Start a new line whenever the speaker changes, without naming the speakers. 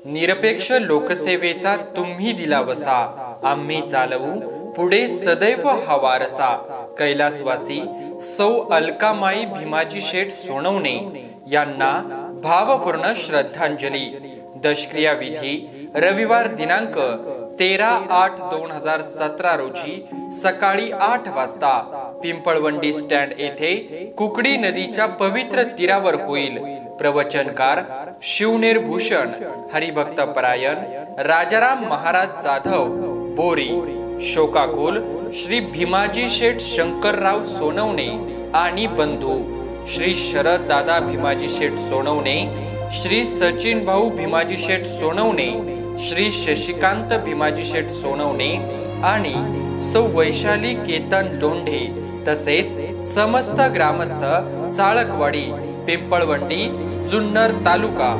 निरपेक्ष लोकसेवेचा तुम्ही दिला वसा, आम्ही चालवू पुढे सदैव हा वारसा। कैलासवासी सौ अलकामाई भीमाजी शेठ सोनवणे यांना भावपूर्ण श्रद्धांजली। दशक्रिया विधी रविवार दिनांक 13/8/2017 रोजी सकाळी 8 वाजता पिंपळवंडी स्टँड येथे कुकडी नदीच्या पवित्र तीरावर होईल। प्रवचनकार शिवनेर भूषण हरिभक्त परायण राजाराम महाराज जाधव बोरी। शोकाकुल श्री भीमाजी शेठ शंकरराव सोनवणे आणि बंधू श्री शरद दादा भीमाजी शेठ सोनवणे, श्री सचिन भाऊ भीमाजी शेठ सोनवणे, श्री शशिकांत भीमाजी शेठ सोनवणे आणि सौ वैशाली केतन लोंढे तसेच समस्त ग्रामस्थ चाळकवाडी पिंपळवंडी जुन्नर तालुका